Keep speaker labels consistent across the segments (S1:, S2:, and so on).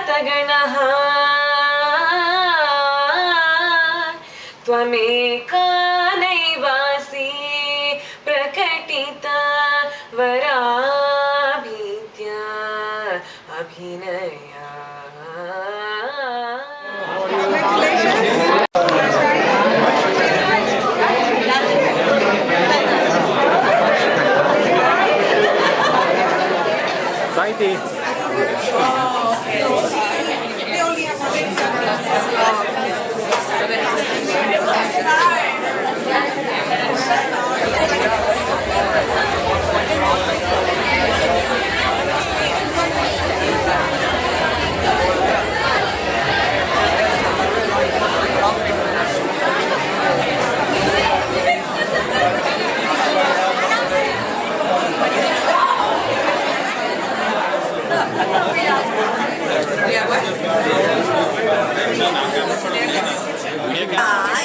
S1: तगणः त्वमेका नैवासि प्रकटिता वराभीत्या अभिनया
S2: Sahi.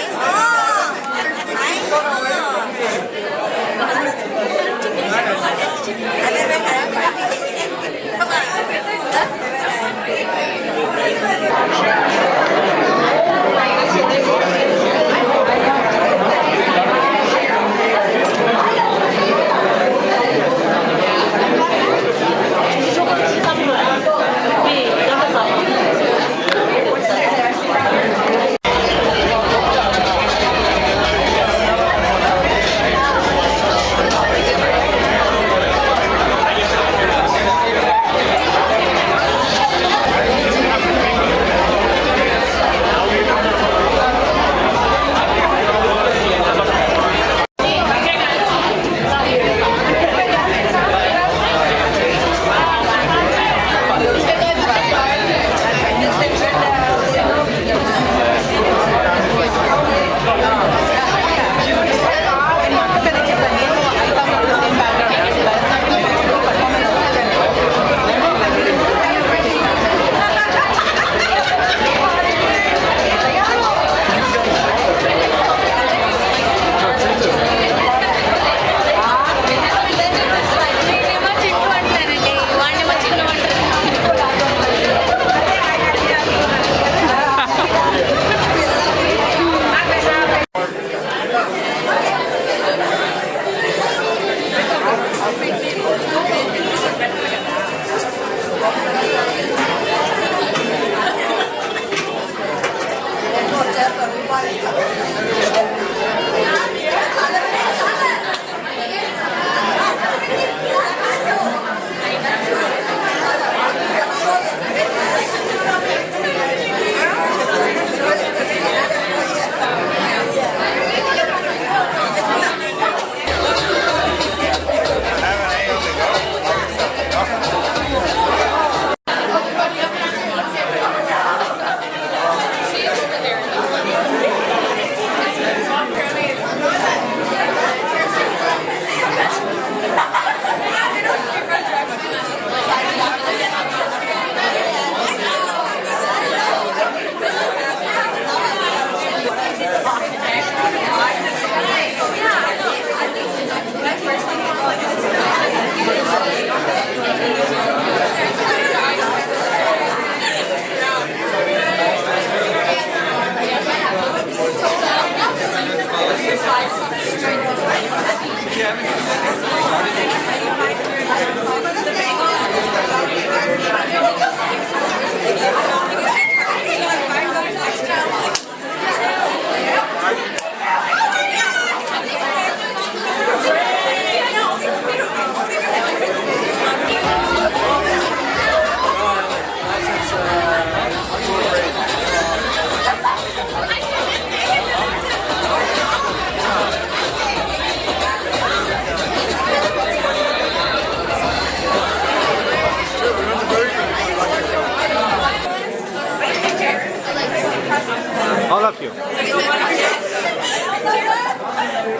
S2: All of you.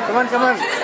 S2: Come on, come on.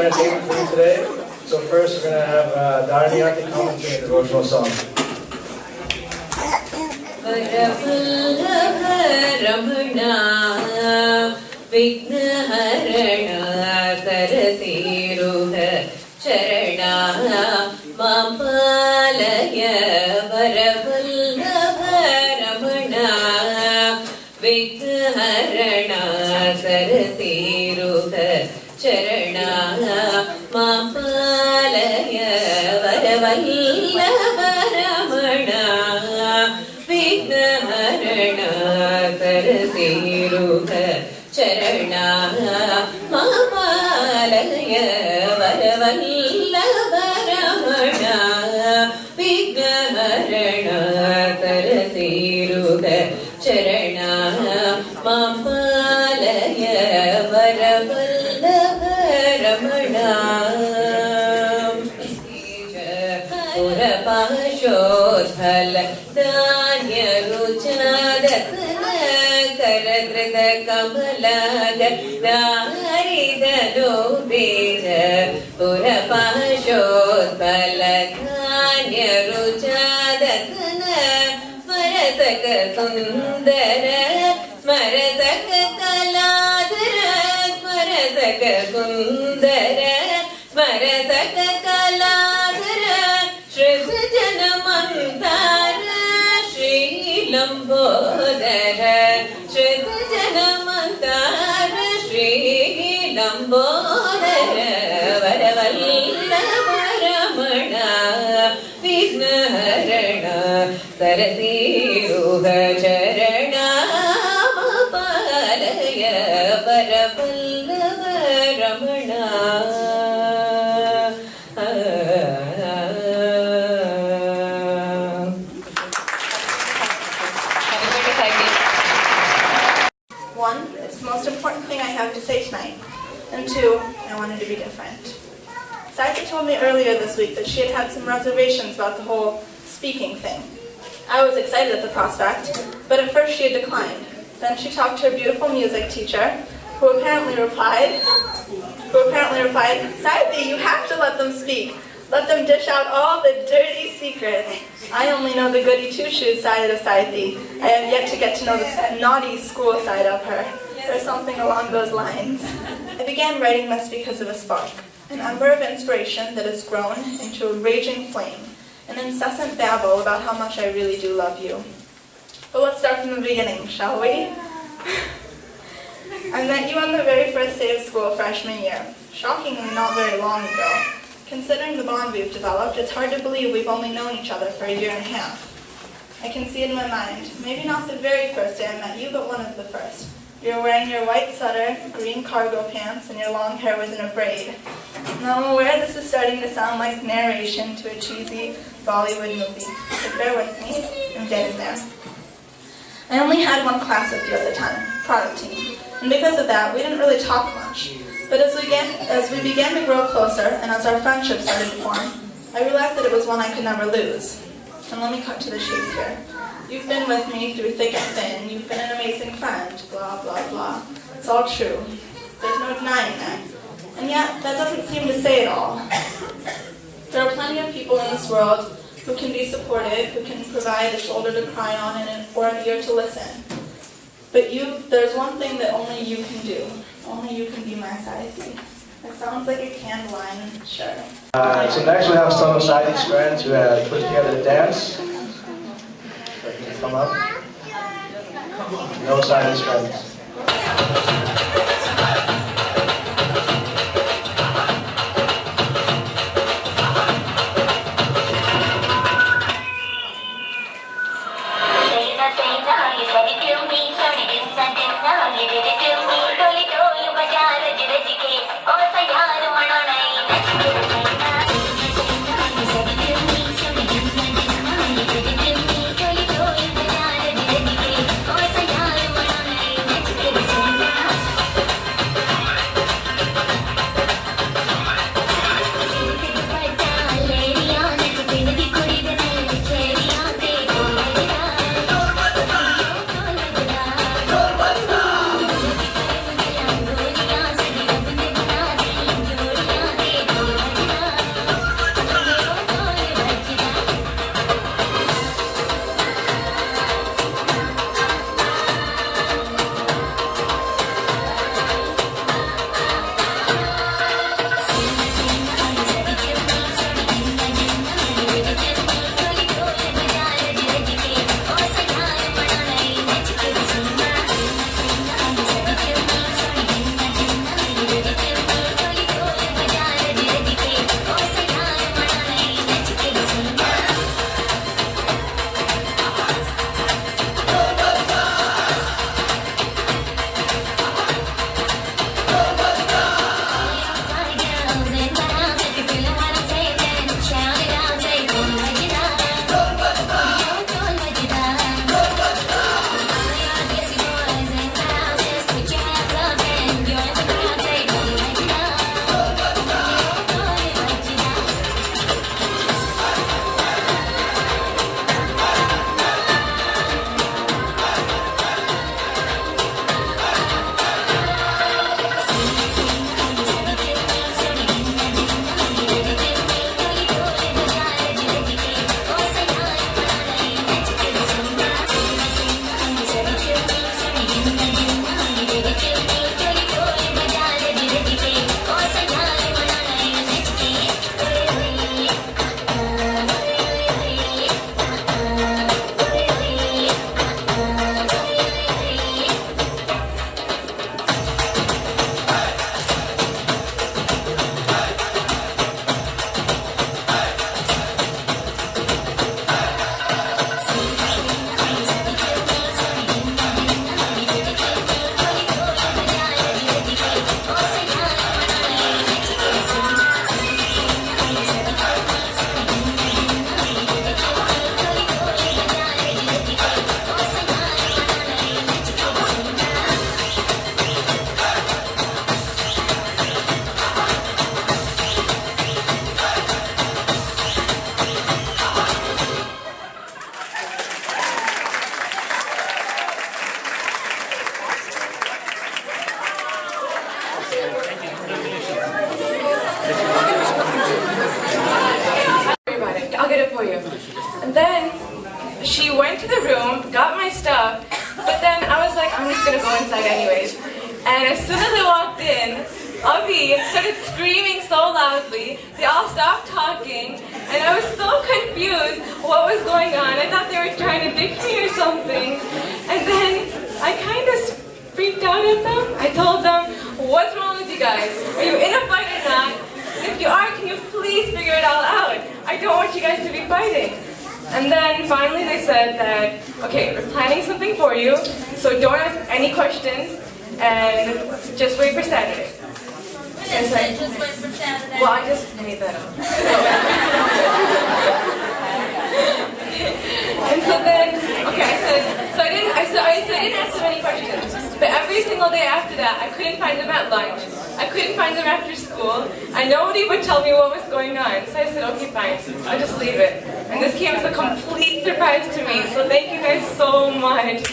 S3: we're entertainment for you today. So first we're going to have Dharniyati come and sing a devotional song.
S1: Ramana Vignaharana Sarasiruha Charana Mapalaya Varavallabha Ramana Vignaharana Sarasiruha Charana Mapalaya Varavallabha Ramana Vignaharana Sarasiruha Charana Mapalaya Varavallabha Ramana Vignaharana Sarasiruha Charana Mapalaya Varavallabha Ramana Purapashodhala Dhanya Ruchadasana Karadrita Kamalaga Dharida Lobeja Purapashodhala Dhanya Ruchadasana Smarasaka Sundara Smarasaka Kaladara Smarasaka Sundara Smarasaka Kaladara Shrivajana Mantara Shri Lambodara Shrivajana Mantara Shri Lambodara Varavallabha Ramana Vignaharana Sarasiruha Charana Mapalaya Varavallabha Ramana.
S4: One, it's the most important thing I have to say tonight. And two, I wanted to be different. Sahi told me earlier this week that she had had some reservations about the whole speaking thing. I was excited at the prospect, but at first she had declined. Then she talked to her beautiful music teacher, who apparently replied, Sahi, you have to let them speak. Let them dish out all the dirty secrets. I only know the goody two-shoes side of Sahi. I have yet to get to know the naughty school side of her, or something along those lines. I began writing this because of a spark, an ember of inspiration that has grown into a raging flame, an incessant babble about how much I really do love you. But let's start from the beginning, shall we? I met you on the very first day of school freshman year, shockingly not very long ago. Considering the bond we've developed, it's hard to believe we've only known each other for a year and a half. I can see it in my mind, maybe not the very first day I met you, but one of the first. You were wearing your white sweater, green cargo pants, and your long hair was in a braid. Now I'm aware this is starting to sound like narration to a cheesy Bollywood movie, but bear with me, I'm getting there. I only had one class with you at the time, product team, and because of that, we didn't really talk much. But as we began to grow closer, and as our friendship started to form, I realized that it was one I could never lose. And let me cut to the chase here. You've been with me through thick and thin. You've been an amazing friend. Blah, blah, blah. It's all true. There's no denying that. And yet, that doesn't seem to say it all. There are plenty of people in this world who can be supportive, who can provide a shoulder to cry on or an ear to listen. But there's one thing that only you can do. Only you can be my Sahi. It sounds like a canned line, sure.
S3: So next we have some of Sahi's friends who have put together a dance. So you can come up. No Sahi's friends.
S5: for you. And then she went to the room, got my stuff, but then I was like, I'm just gonna go inside anyways. And as soon as I walked in, Avi started screaming so loudly, they all stopped talking, and I was so confused what was going on. I thought they were trying to ditch me or something. And then I kind of freaked out at them. I told them, what's wrong with you guys? Are you in a fight or not? If you are, can you please figure it all out? I don't want you guys to be fighting. And then finally they said that, okay, we're planning something for you, so don't ask any questions, and just wait for Saturday. And so,
S6: just wait for Saturday.
S5: well, I just made that up. And so then, okay, I didn't ask them any questions. But every single day after that, I couldn't find them at lunch. I couldn't find them after school. And nobody would tell me what was going on. So I said, okay, fine, I'll just leave it. And this came as a complete surprise to me. So thank you guys so much.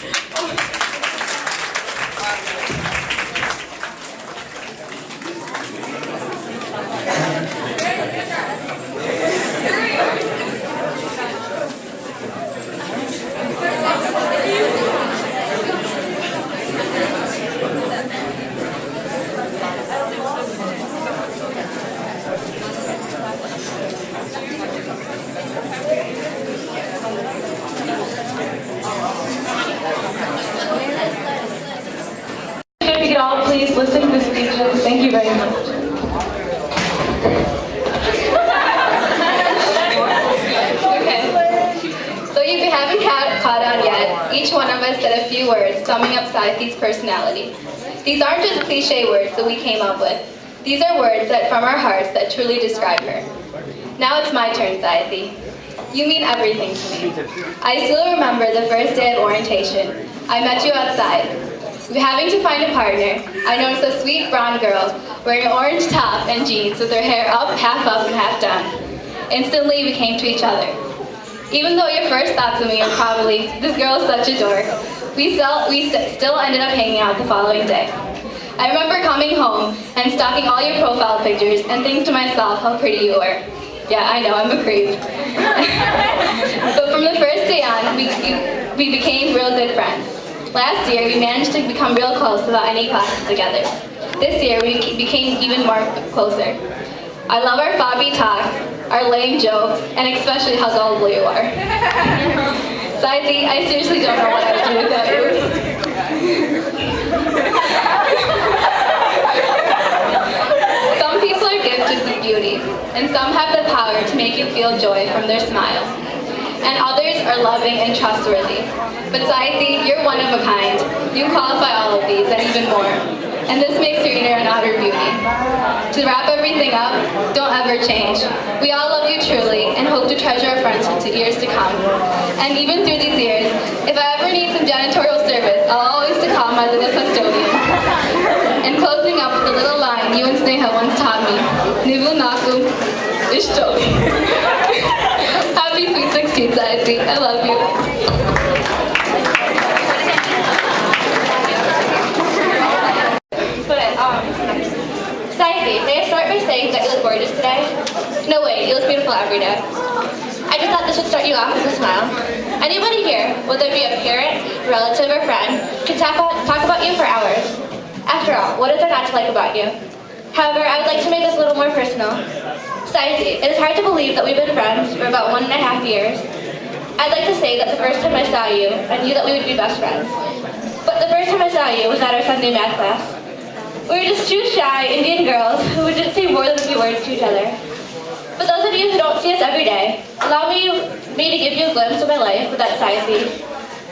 S5: If you could all please listen to the speeches. Thank you very much.
S7: So if you haven't caught on yet, each one of us said a few words summing up Sahi's personality. These aren't just cliche words that we came up with. These are words that from our hearts that truly describe her. Now it's my turn, Sahi. You mean everything to me. I still remember the first day of orientation. I met you outside. Having to find a partner, I noticed a sweet brown girl wearing an orange top and jeans with her hair up and half down. Instantly, we came to each other. Even though your first thoughts of me are probably, this girl is such a dork, we still ended up hanging out the following day. I remember coming home and stalking all your profile pictures and thinking to myself how pretty you were. Yeah, I know, I'm a creep. But from the first day on, we became real good friends. Last year, we managed to become real close without any classes together. This year, we became even more closer. I love our Bobby talks, our lame jokes, and especially how gullible you are. Sahi, I seriously don't know what I would do without you. Some people are gifted with beauty, and some have the power to make you feel joy from their smile. And others are loving and trustworthy. But Sahi, you're one of a kind. You qualify all of these and even more. And this makes your inner and outer beauty. To wrap everything up, don't ever change. We all love you truly and hope to treasure our friendship to years to come. And even through these years, if I ever need some janitorial service, I'll always call my little custodian. And closing up with a little line you and Sneha once taught me. Nivu naku ishtoki. Happy sweet 16th, Sahi. I love you. Sahi, may I start by saying that you look gorgeous today? No way, you look beautiful every day. I just thought this would start you off with a smile. Anybody here, whether it be a parent, relative, or friend, can talk about you for hours. After all, what is there not to like about you? However, I would like to make this a little more personal. Sahi, it is hard to believe that we've been friends for about 1.5 years. I'd like to say that the first time I saw you, I knew that we would be best friends. But the first time I saw you was at our Sunday math class. We were just two shy Indian girls who would just say more than a few words to each other. For those of you who don't see us every day, allow me to give you a glimpse of my life without Sahi.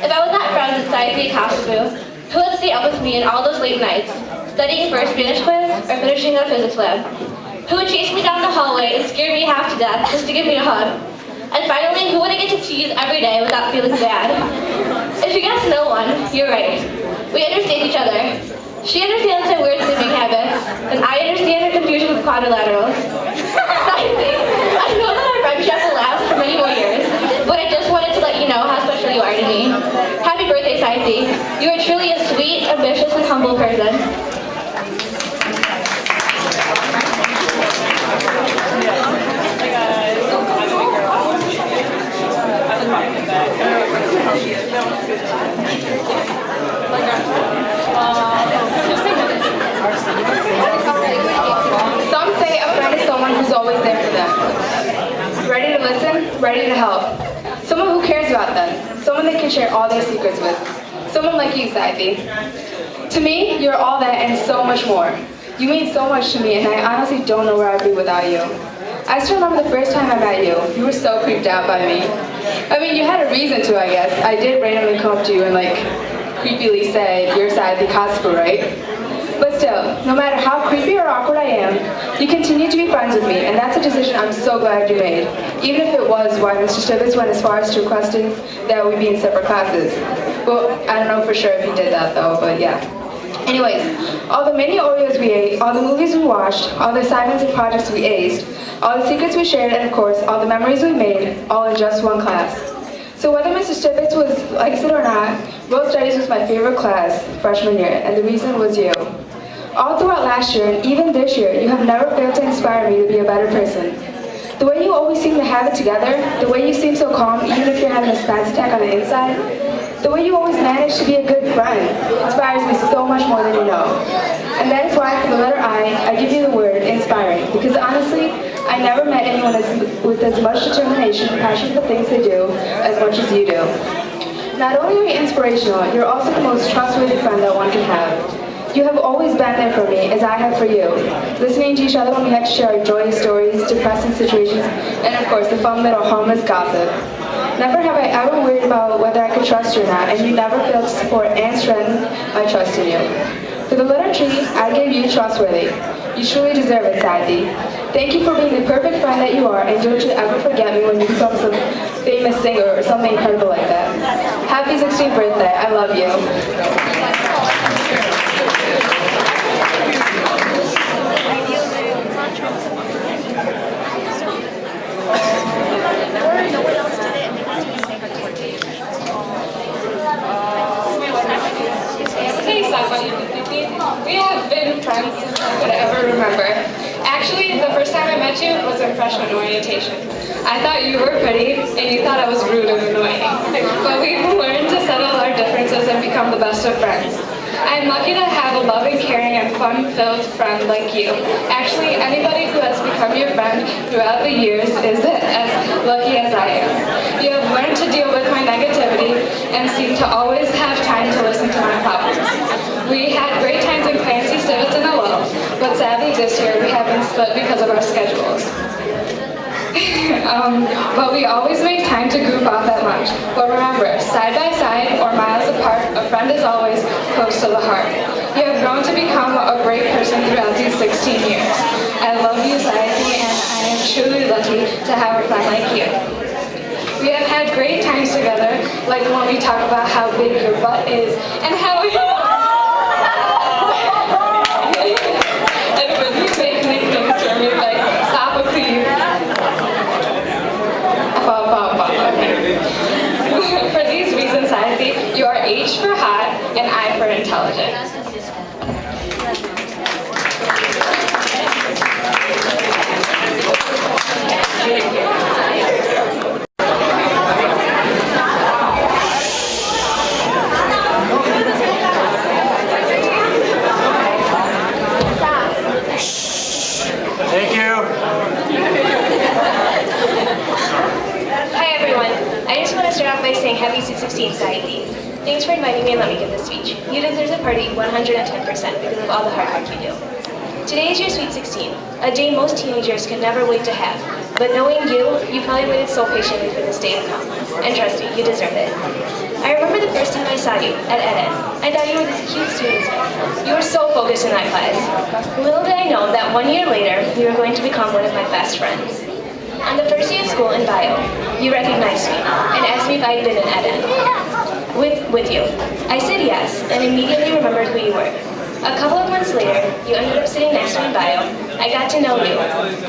S7: If I was not friends with Sahi Kasapu, who would stay up with me in all those late nights, studying for a Spanish quiz or finishing a physics lab? Who would chase me down the hallway and scare me half to death just to give me a hug? And finally, who would I get to tease every day without feeling bad? If you guess no one, you're right. We understand each other. She understands my weird sleeping habits, and I understand her confusion with quadrilaterals. Sahi, I know that our friendship will last for many more years, but I just wanted to let you know how special you are to me. Happy birthday, Sahi. You are truly a sweet, ambitious, and humble person.
S5: Hey guys. ready to help. Someone who cares about them. Someone they can share all their secrets with. Someone like you, Sahi. To me, you're all that and so much more. You mean so much to me, and I honestly don't know where I'd be without you. I still remember the first time I met you. You were so creeped out by me. I mean, you had a reason to, I guess. I did randomly come up to you and creepily say, "You're Sahi Cosper, right?" But still, no matter how creepy or awkward I am, you continue to be friends with me, and that's a decision I'm so glad you made. Even if it was why Mr. Stibbets went as far as to requesting that we be in separate classes. Well, I don't know for sure if he did that though, but yeah. Anyways, all the mini Oreos we ate, all the movies we watched, all the assignments and projects we aced, all the secrets we shared, and of course, all the memories we made, all in just one class. So whether Mr. Stibbets likes it or not, World Studies was my favorite class freshman year, and the reason was you. All throughout last year, and even this year, you have never failed to inspire me to be a better person. The way you always seem to have it together, the way you seem so calm even if you're having a spaz attack on the inside, the way you always manage to be a good friend inspires me so much more than you know. And that is why for the letter I give you the word inspiring, because honestly, I never met anyone with as much determination and passion for the things they do as much as you do. Not only are you inspirational, you're also the most trustworthy friend that one can have. You have always been there for me, as I have for you, listening to each other when we had to share our joyous stories, depressing situations, and of course the fun little harmless gossip. Never have I ever worried about whether I could trust you or not, and you never failed to support and strengthen my trust in you. For the letter T, I gave you trustworthy. You truly deserve it, Sahi. Thank you for being the perfect friend that you are, and don't you ever forget me when you become some famous singer or something incredible like that. Happy 16th birthday. I love you.
S6: Hey, Sahi. We have been friends since I could ever remember. Actually, the first time I met you was in freshman orientation. I thought you were pretty, and you thought I was rude and annoying. But we've learned to settle our differences and become the best of friends. I'm lucky to have a loving, caring, and fun-filled friend like you. Actually, anybody who has become your friend throughout the years is as lucky as I am. You have learned to deal with my negativity and seem to always have time to listen to my problems. We had great times in Clancy, Stibbets, and Lowell, but sadly this year we have been split because of our schedules. But we always make time to goof off at lunch. But remember, side by side or miles apart, a friend is always close to the heart. You have grown to become a great person throughout these 16 years. I love you, Sahi, and I am truly lucky to have a friend like you. We have had great times together, like when we talk about how big your butt is and how and when you make nicknames for me like Stop a Cleve. For these reasons, I think you are H for hot and I for intelligent.
S3: Thank you.
S7: Hi everyone. I just want to start off by saying happy 16th, Sahi. Thanks for inviting me and let me give this speech. You deserve the party 110% because of all the hard work you do. Today is your sweet 16, a day most teenagers can never wait to have. But knowing you probably waited so patiently for this day to come. And trust me, you deserve it. I remember the first time I saw you at Ed. I thought you were this cute student. You were so focused in that class. Little did I know that 1 year later, you were going to become one of my best friends. On the first day of school in bio, you recognized me and asked me if I'd been in Ed. With you. I said yes, and immediately remembered who you were. A couple of months later, you ended up sitting next to me in bio. I got to know you,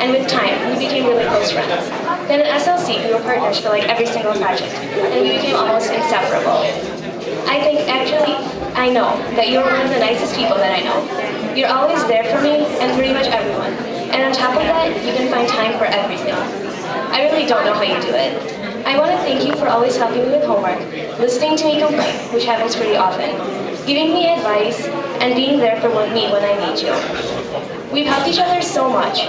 S7: and with time, we became really close friends. Then at SLC, we were partners for like every single project, and we became almost inseparable. I know that you're one of the nicest people that I know. You're always there for me and pretty much everyone. And on top of that, you can find time for everything. I really don't know how you do it. I want to thank you for always helping me with homework, listening to me complain, which happens pretty often, giving me advice, and being there for me when I need you. We've helped each other so much.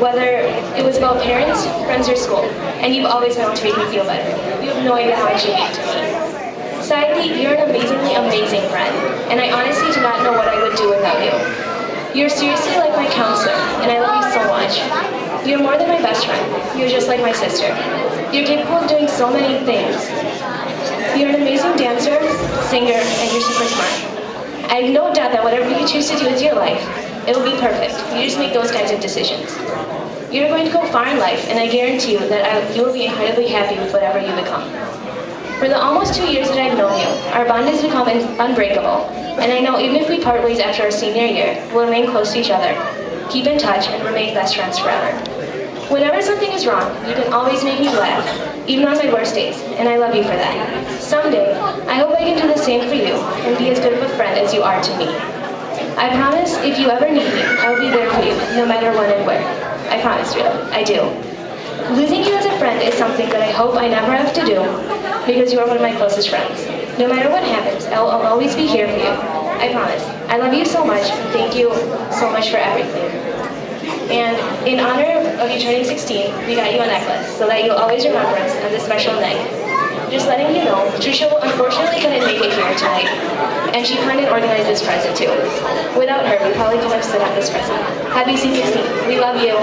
S8: whether it was about parents, friends, or school, and you've always been able to make me feel better. You have no idea how much you mean to me. Sahi, you're an amazingly amazing friend, and I honestly do not know what I would do without you. You're seriously like my counselor, and I love you so much. You're more than my best friend. You're just like my sister. You're capable of doing so many things. You're an amazing dancer, singer, and you're super smart. I have no doubt that whatever you choose to do with your life, it will be perfect. You just make those kinds of decisions. You're going to go far in life, and I guarantee you that you will be incredibly happy with whatever you become. For the almost 2 years that I've known you, our bond has become unbreakable, and I know even if we part ways after our senior year, we'll remain close to each other, keep in touch, and remain best friends forever. Whenever something is wrong, you can always make me laugh, even on my worst days, and I love you for that. Someday, I hope I can do the same for you, and be as good of a friend as you are to me. I promise, if you ever need me, I will be there for you, no matter when and where. I promise you, I do. Losing you as a friend is something that I hope I never have to do, because you are one of my closest friends. No matter what happens, I'll always be here for you. I promise. I love you so much, and thank you so much for everything. And in honor of you turning 16, we got you a necklace, so that you'll always remember us on this special night. Just letting you know, Trisha unfortunately couldn't make it here tonight, and she planned and organized this present too. Without her, we probably couldn't have stood at this present. Happy C16. We love you.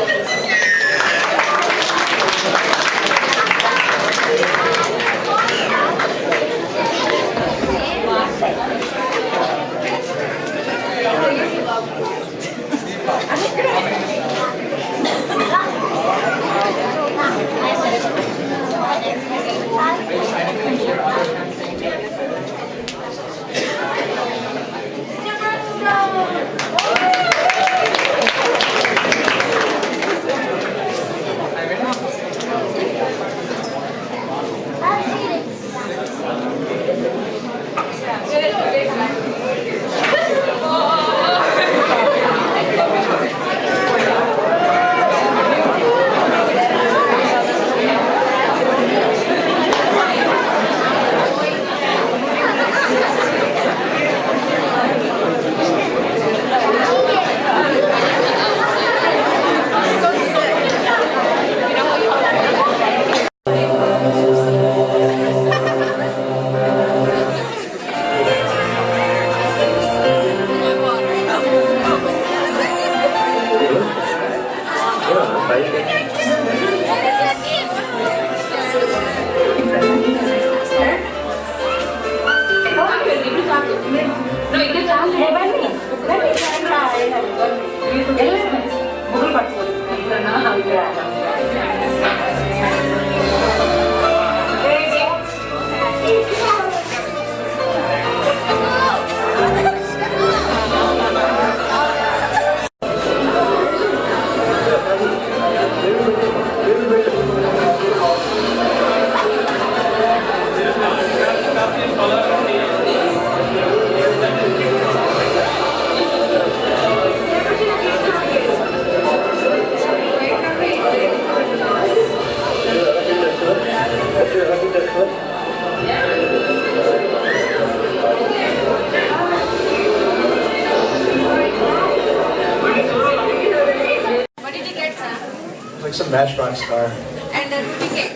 S3: Like some Matchbox car.
S5: And a cookie cake.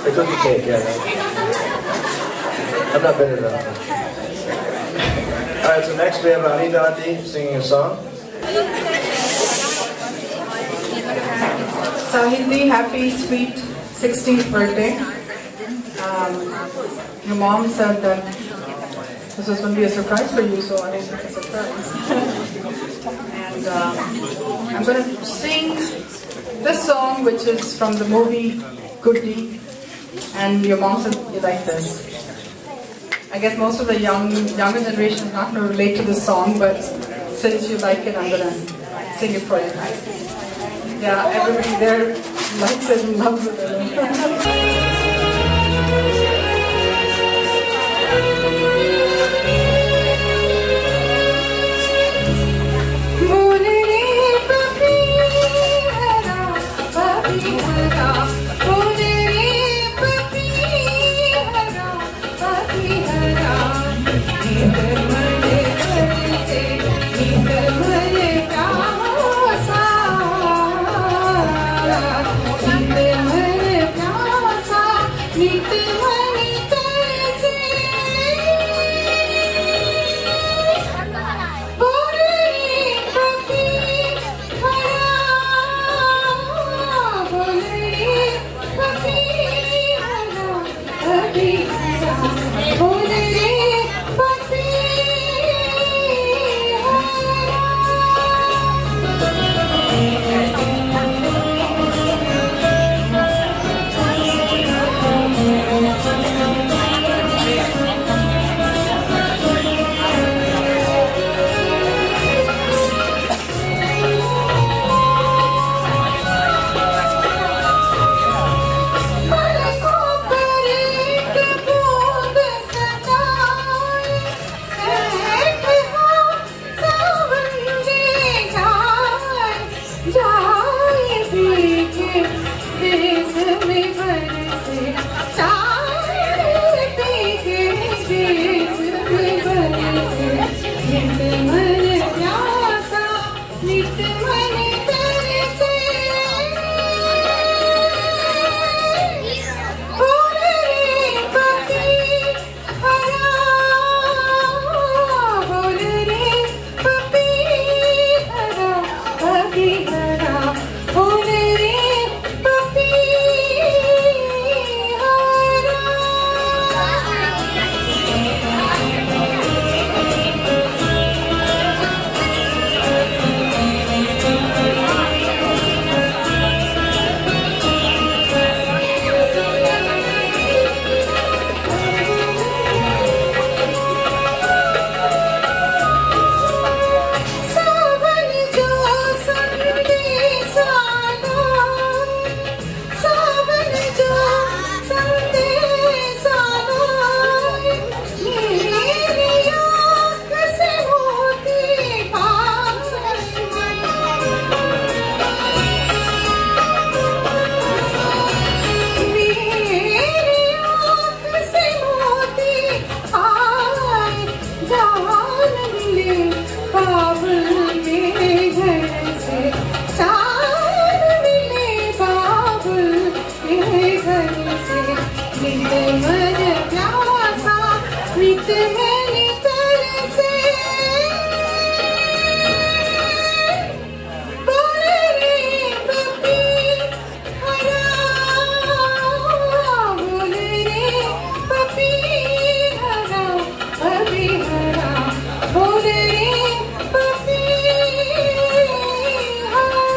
S3: A cookie cake, yeah. I'm not better than that. Alright, so next we have Anidati singing a song.
S9: Sahi, happy sweet 16th birthday. Your mom said that this was going to be a surprise for you, so I think it's a surprise. And I'm going to sing this song, which is from the movie Good Deed, and your mom said you like this. I guess most of the younger generation is not going to relate to this song, but since you like it, I'm going to sing it for you. Yeah, everybody there likes it and loves it. मर प्यासा रित मैंने तरसे बोले रे puppy हरा बोले रे पपी हरा पपी हरा बोले रे पपी हरा.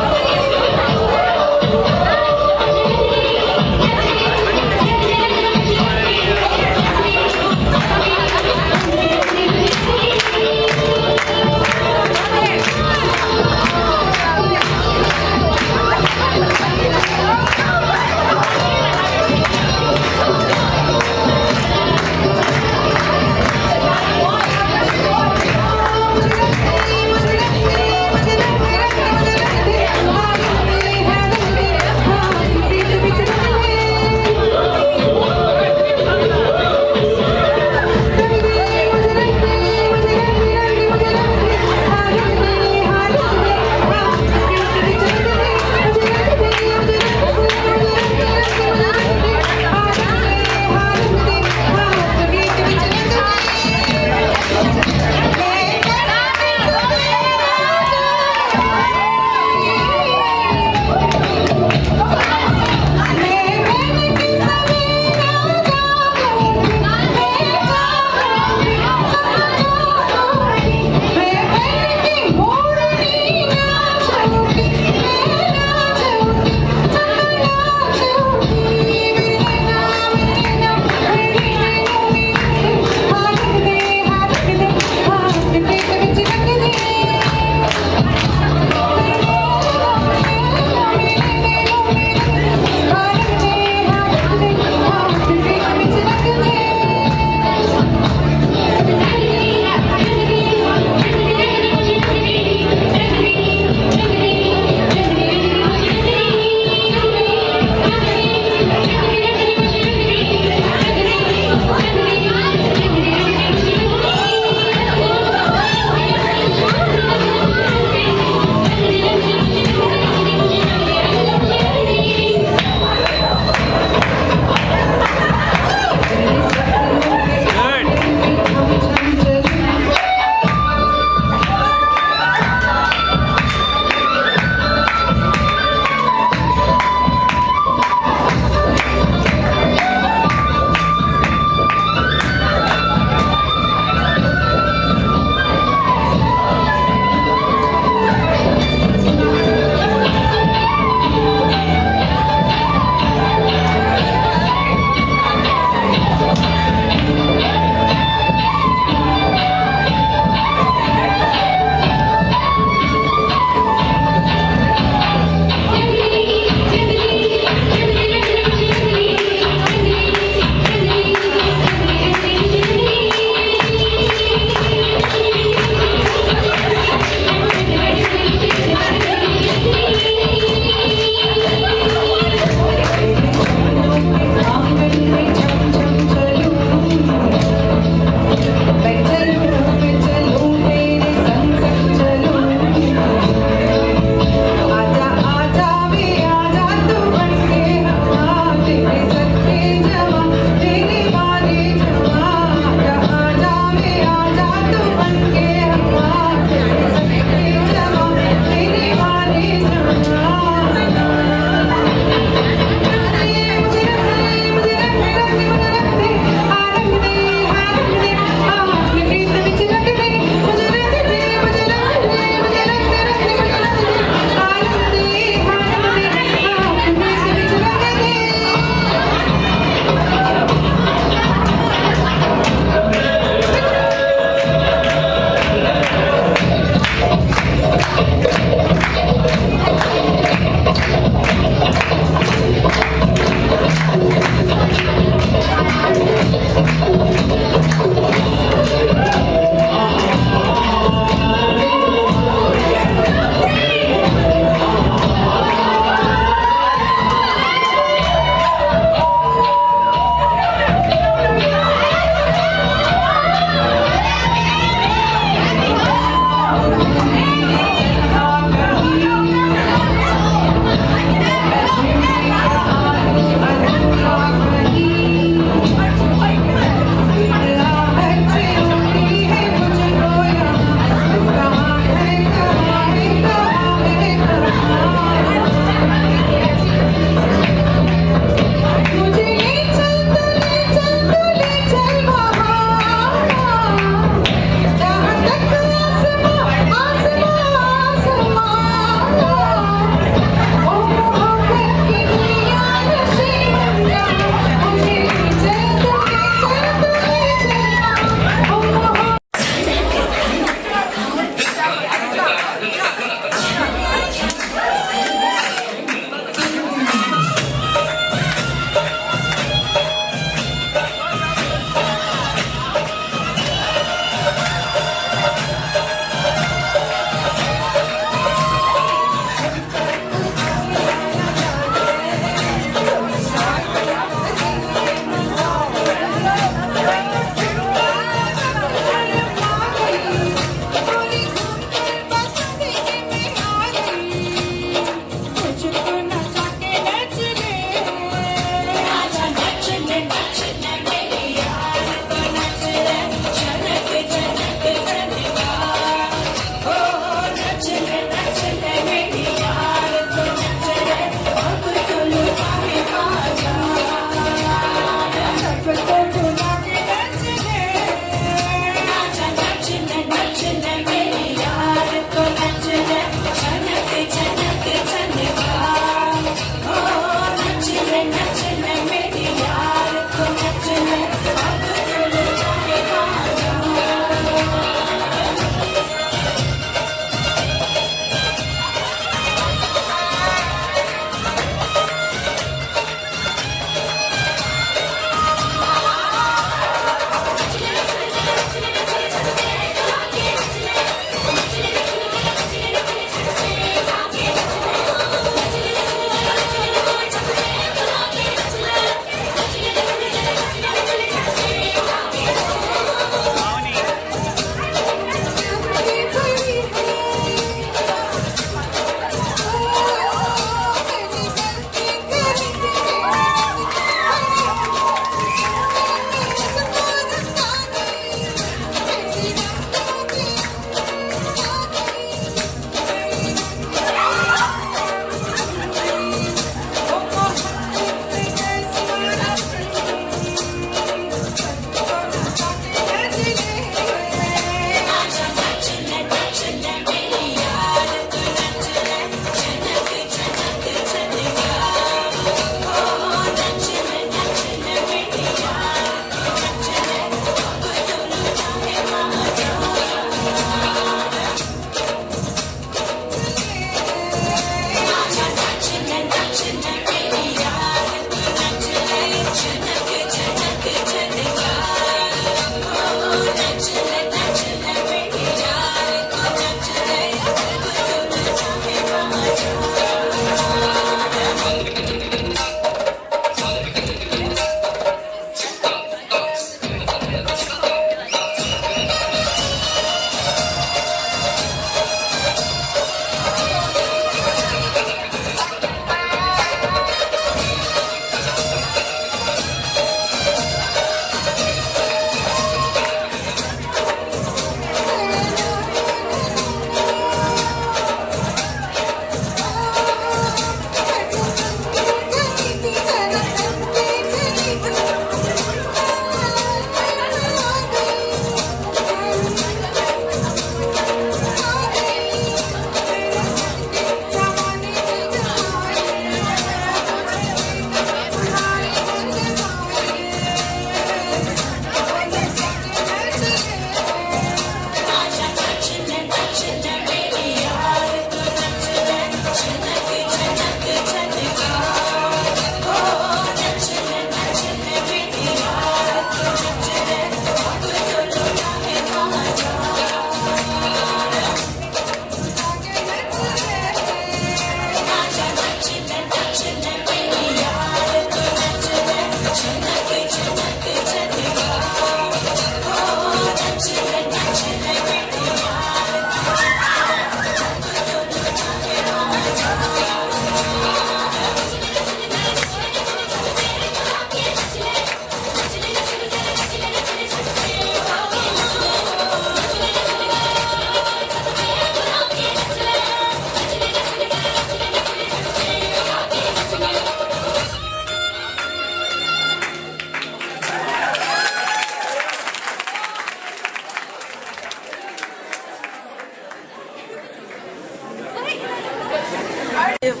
S5: Thank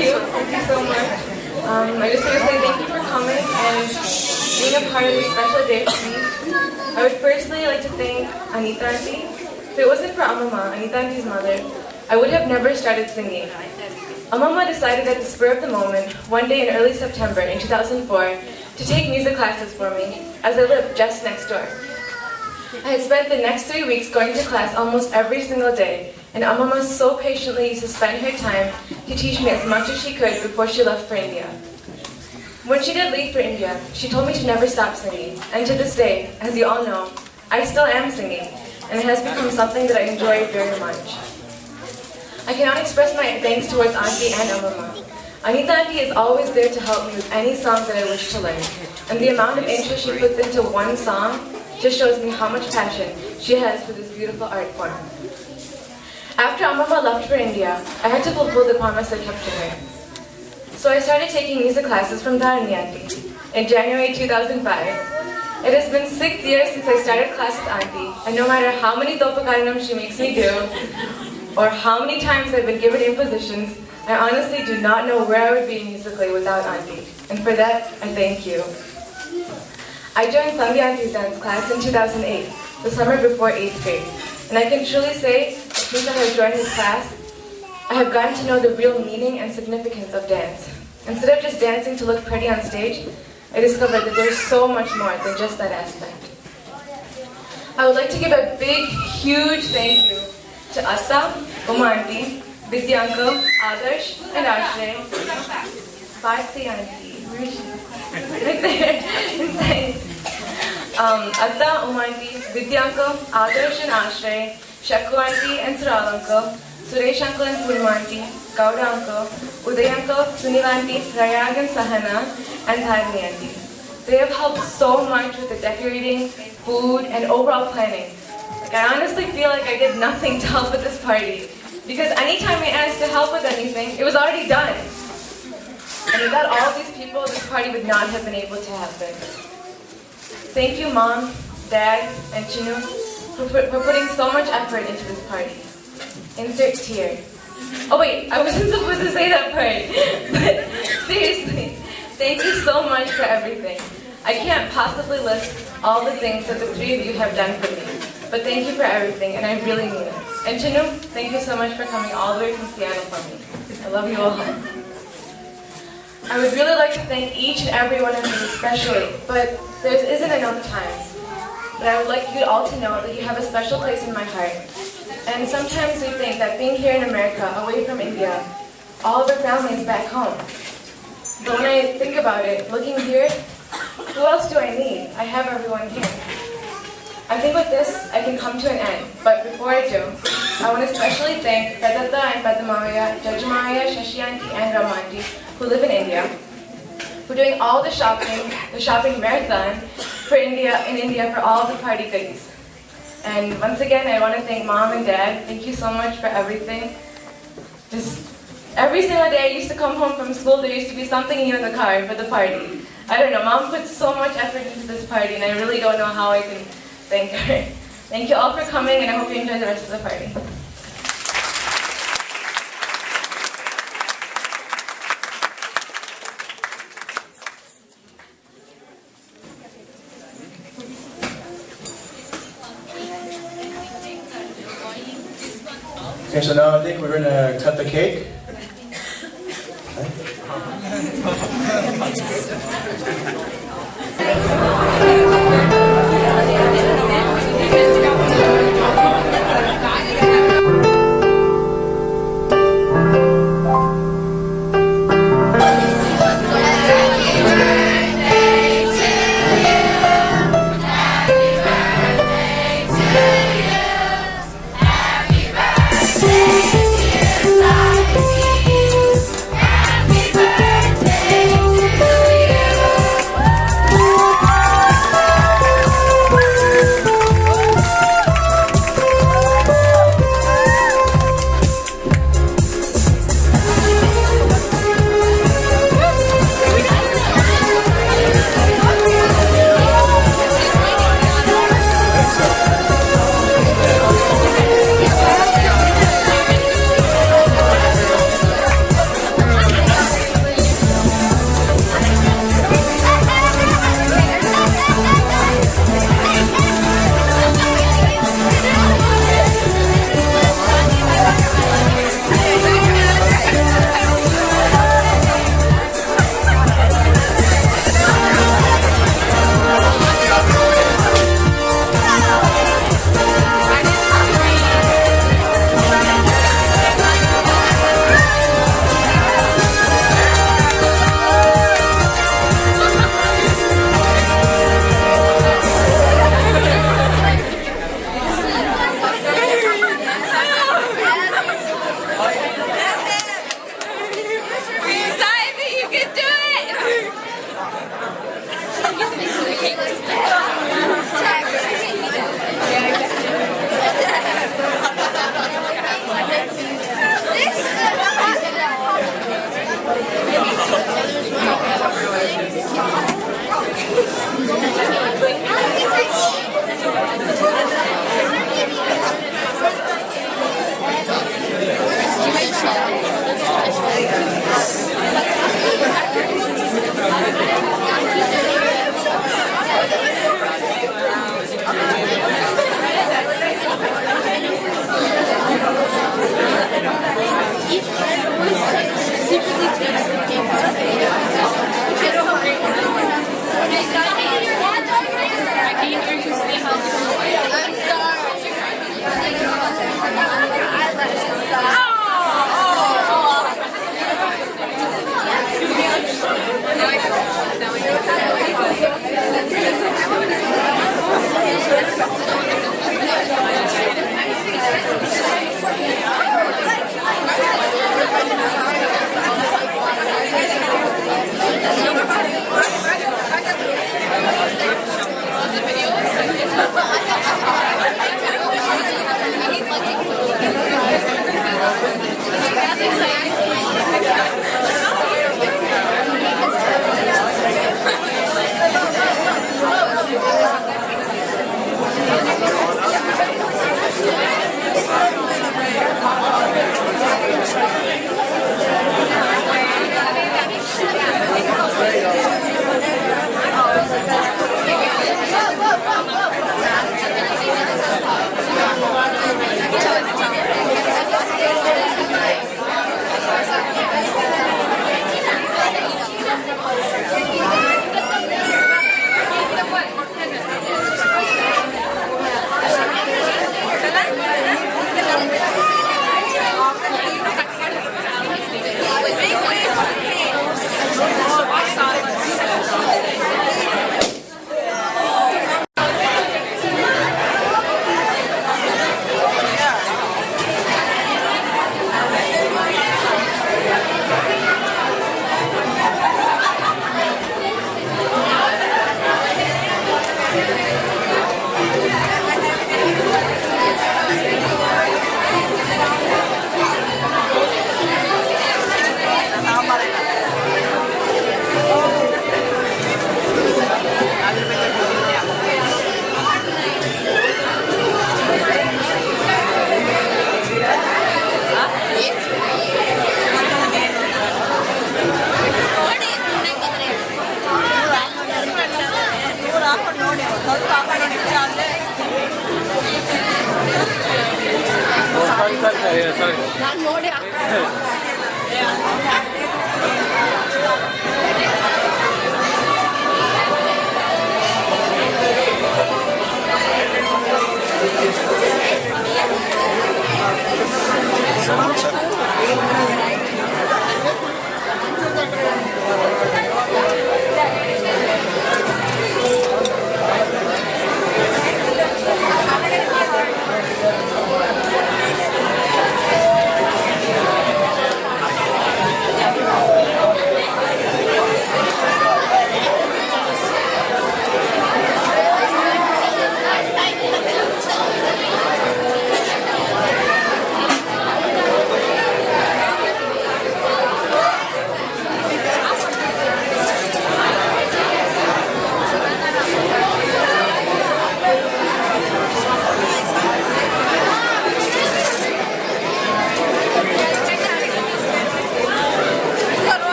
S5: you. Thank you so much. I just want to say thank you for coming and being a part of this special day for me. I would firstly like to thank Anita Auntie. If it wasn't for Amama, Anita Auntie's mother, I would have never started singing. Amama decided at the spur of the moment, one day in early September in 2004, to take music classes for me, as I lived just next door. I had spent the next 3 weeks going to class almost every single day, and Amama so patiently used to spend her time to teach me as much as she could before she left for India. When she did leave for India, she told me to never stop singing, and to this day, as you all know, I still am singing, and it has become something that I enjoy very much. I cannot express my thanks towards Auntie and Amama. Anita Auntie is always there to help me with any songs that I wish to learn, and the amount of interest she puts into one song just shows me how much passion she has for this beautiful art form. After Amama left for India, I had to fulfill the promise I kept to her. So I started taking music classes from Dharani Auntie in January 2005. It has been 6 years since I started class with Auntie, and no matter how many Dopakaranam she makes me do, or how many times I've been given impositions, I honestly do not know where I would be musically without Auntie, and for that, I thank you. I joined Sandhya Auntie's dance class in 2008, the summer before 8th grade, and I can truly say that since I have joined this class, I have gotten to know the real meaning and significance of dance. Instead of just dancing to look pretty on stage, I discovered that there's so much more than just that aspect. I would like to give a big, huge thank you to Asa, Uma Auntie, Vidya Uncle, Adarsh, and Ashray. Bharti Auntie, where is she? Right there, inside. Asa, Uma Auntie, Vidya Uncle, Adarsh and Ashray, Shakku Auntie and Sural Uncle, Suresh Uncle and Purma Auntie, Gauda Uncle, Uday Uncle, Sunil Auntie, Rayag and Sahana, and Dharani Auntie. They have helped so much with the decorating, food, and overall planning. I honestly feel like I did nothing to help with this party, because anytime I asked to help with anything, it was already done. And without all these people, this party would not have been able to happen. Thank you, Mom, Dad, and Chinu for putting so much effort into this party. Insert tear. Oh wait, I wasn't supposed to say that part. But seriously, thank you so much for everything. I can't possibly list all the things that the three of you have done for me. But thank you for everything, and I really mean it. And Chinu, thank you so much for coming all the way from Seattle for me. I love you all. I would really like to thank each and every one of you especially, but there isn't enough time. But I would like you all to know that you have a special place in my heart. And sometimes we think that being here in America, away from India, all of our family is back home. But when I think about it, looking here, who else do I need? I have everyone here. I think with this, I can come to an end. But before I do, I want to especially thank Padatta and Padamaya, Jajamaya, Shashi Auntie, and Rama Auntie, who live in India, for doing all the shopping marathon in India for all the party goodies. And once again, I want to thank Mom and Dad. Thank you so much for everything. Just every single day I used to come home from school, there used to be something new in the car for the party. I don't know, Mom put so much effort into this party, and I really don't know how I can thank her. Thank you all for coming, and I hope you enjoy the rest of the party.
S3: Okay, so now I think we're going to cut the cake.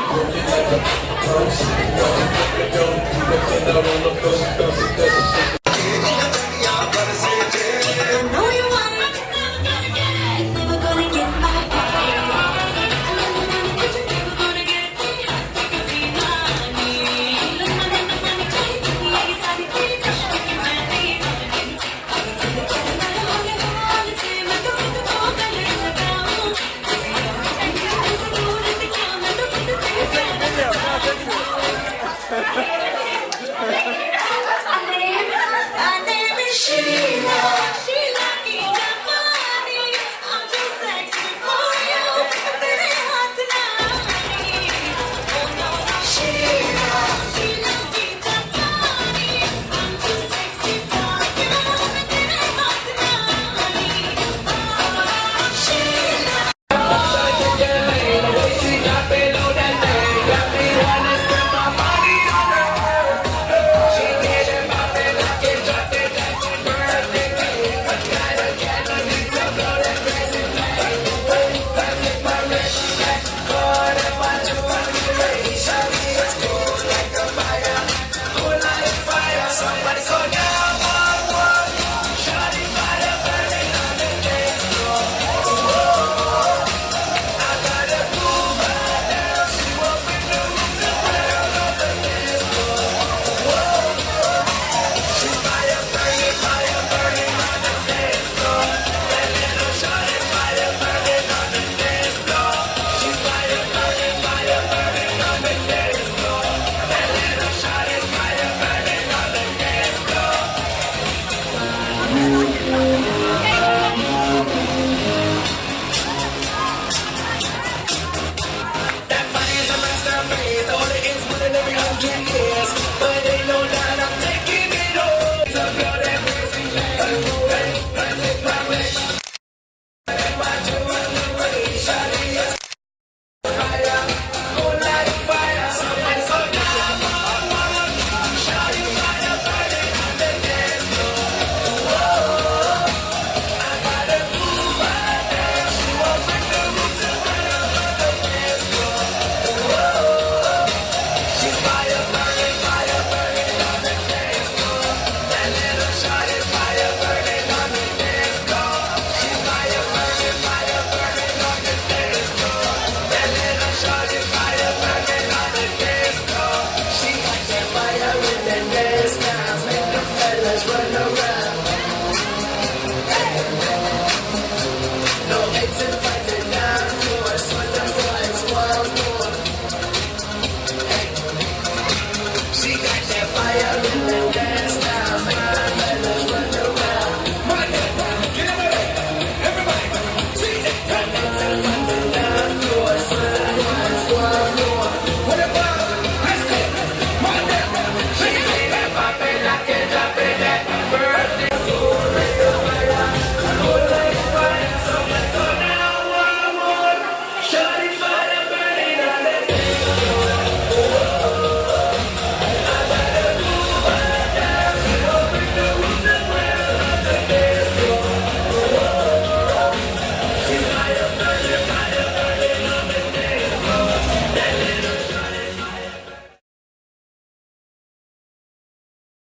S10: Broken like a purse, don't on the coast.